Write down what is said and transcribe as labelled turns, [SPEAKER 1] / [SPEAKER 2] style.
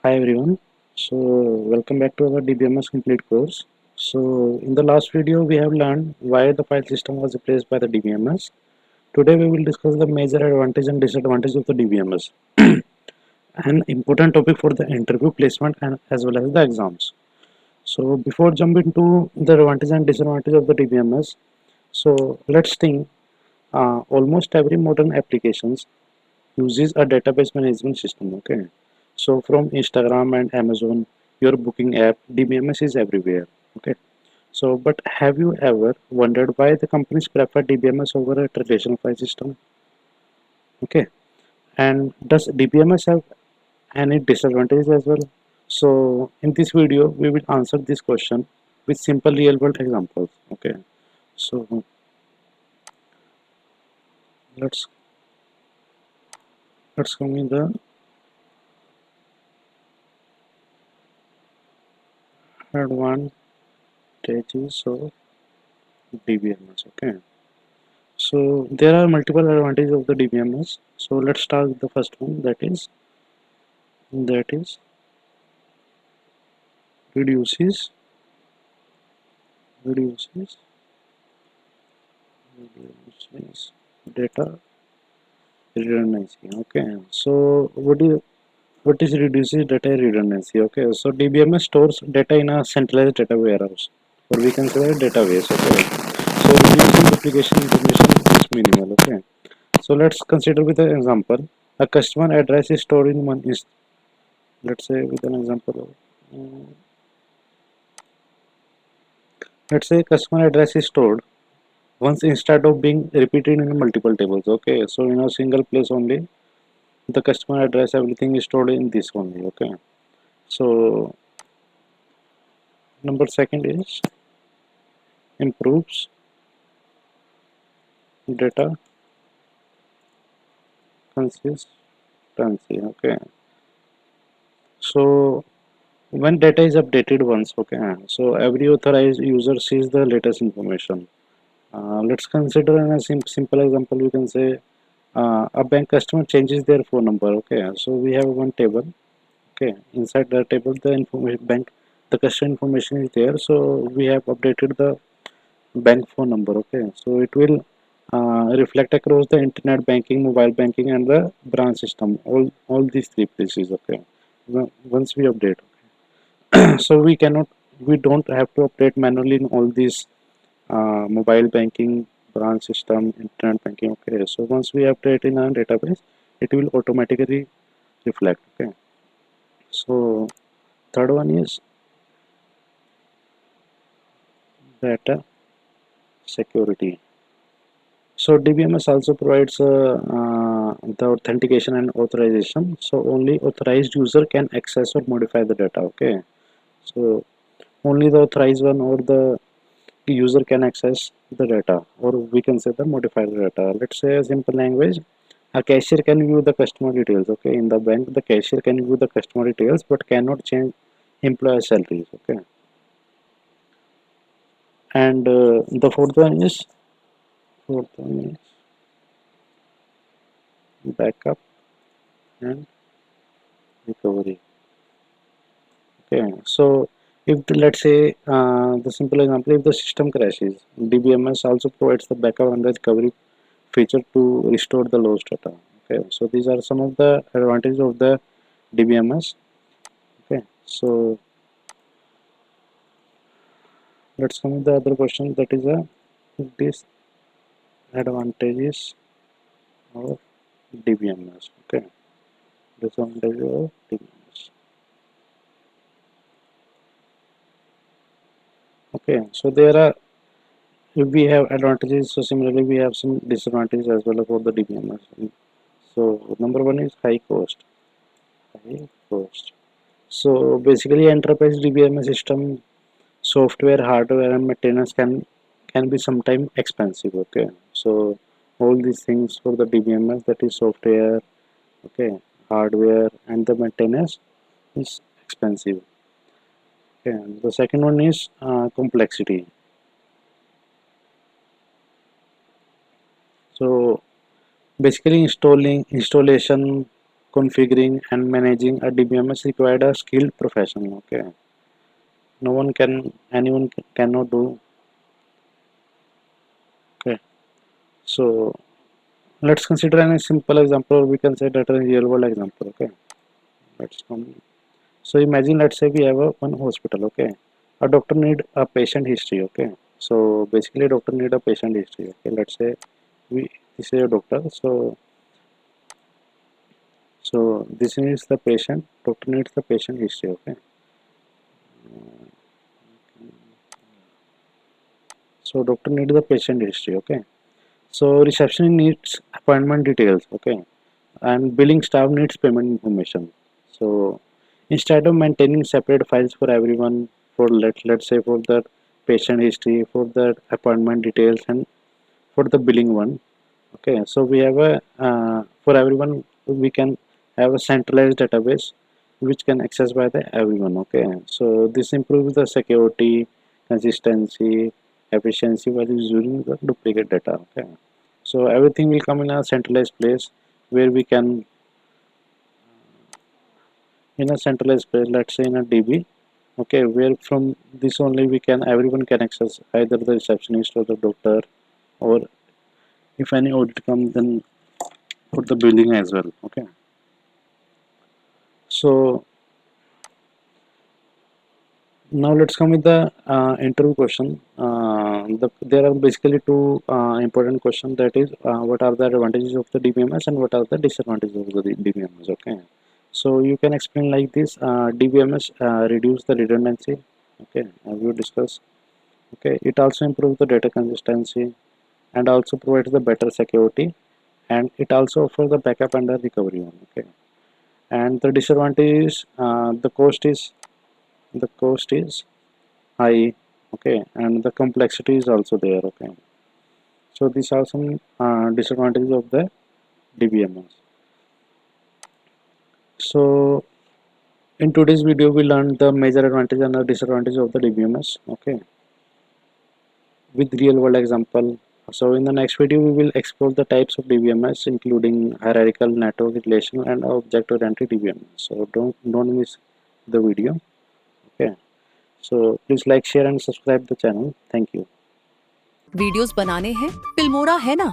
[SPEAKER 1] Hi everyone. Welcome back to our DBMS complete course. In the last video we have learned why the file system was replaced by the DBMS. Today we will discuss the major advantage and disadvantage of the DBMS, an important topic for the interview placement and as well as the exams. So before jumping to the advantage and disadvantage of the DBMS, let's think. Almost every modern applications uses a database management system. Okay, so from Instagram and Amazon, your booking app, DBMS is everywhere. Okay, so but have you ever wondered why the companies prefer DBMS over a traditional file system? Okay, and does DBMS have any disadvantages as well? So in this video we will answer this question with simple real world examples. Okay, so let's let's come in the advantages of DBMS. Okay, so there are multiple advantages of the DBMS. So let's start with the first one, that is reduces reduces reduces data redundancy. Okay, so what is reduces data redundancy? Okay, so DBMS stores data in a centralized data warehouse, or we can say a database. Okay, so reducing duplication information is minimal. Okay, so let's consider with an example. A customer address is stored in one is, let's say with an example of, let's say customer address is stored once instead of being repeated in multiple tables. Okay, so in a single place only the customer address, everything is stored in this only. Okay, so number second is improves data consistency. Okay, so when data is updated once, okay, so every authorized user sees the latest information. Let's consider in a simple example. We can say a bank customer changes their phone number. Okay, so we have one table. Okay, inside the table the information bank, the customer information is there, so we have updated the bank phone number. Okay, so it will reflect across the internet banking, mobile banking and the branch system, all these three places. Okay, once we update, so we don't have to update manually in all these mobile banking, branch system, internet banking. Okay, so once we update in our database, it will automatically reflect. Okay, so third one is data security. So DBMS also provides the authentication and authorization. So only authorized user can access or modify the data. Okay, so only the authorized one or the user can access the data, or we can say the modified data. Let's say a simple language, a cashier can view the customer details. Okay, in the bank the cashier can view the customer details but cannot change employee salaries. Okay, and the fourth one is backup and recovery. Okay, so if let's say the simple example, if the system crashes, DBMS also provides the backup and the recovery feature to restore the lost data. Okay, so these are some of the advantages of the DBMS. Okay, so let's come with the other question, that is a disadvantages of DBMS. Okay, disadvantages of DBMS. Okay, so there are, if we have advantages, so similarly we have some disadvantages as well for the DBMS. So number one is high cost. High cost. So basically, enterprise DBMS system software, hardware, and maintenance can be sometimes expensive. Okay, so all these things for the DBMS, that is software, okay, hardware, and the maintenance is expensive. Okay, and the second one is complexity. So basically installation configuring and managing a DBMS required a skilled professional. Okay, no one can, anyone cannot do. Okay, so let's consider a simple example. We can say that a real world example. Okay, let's come. So imagine, let's say we have a one hospital. Okay, a doctor need a patient history. Okay, so basically doctor need a patient history. Okay, let's say we this is a doctor. So this is the patient. Doctor needs the patient history. Okay, so doctor needs the patient history. Okay, so reception needs appointment details. Okay, and billing staff needs payment information. So instead of maintaining separate files for everyone, for let's say for the patient history, for the appointment details, and for the billing one. Okay, so we have a for everyone we can have a centralized database which can access by the everyone. Okay, so this improves the security, consistency, efficiency while using the duplicate data. Okay, so everything will come in a centralized place where we can, in a centralized place, let's say in a DB. Okay, where from this only we can, everyone can access, either the receptionist or the doctor, or if any audit comes then for the billing as well. Okay, so now let's come with the interview question. There are basically two important questions, that is what are the advantages of the DBMS and what are the disadvantages of the DBMS. Okay, so you can explain like this: DBMS reduce the redundancy. Okay, as we discussed. Okay, it also improves the data consistency and also provides the better security, and it also offers the backup and the recovery one. Okay, and the disadvantage is the cost is high. Okay, and the complexity is also there. Okay, so these are some disadvantages of the DBMS. So in today's video we learned the major advantage and the disadvantage of the DBMS. Okay, with real world example. So in the next video we will explore the types of DBMS, including hierarchical, network, relational, and object oriented DBMS. So don't miss the video. Okay, so please like, share and subscribe the channel. Thank you.
[SPEAKER 2] Videos बनाने हैं, Filmora है ना।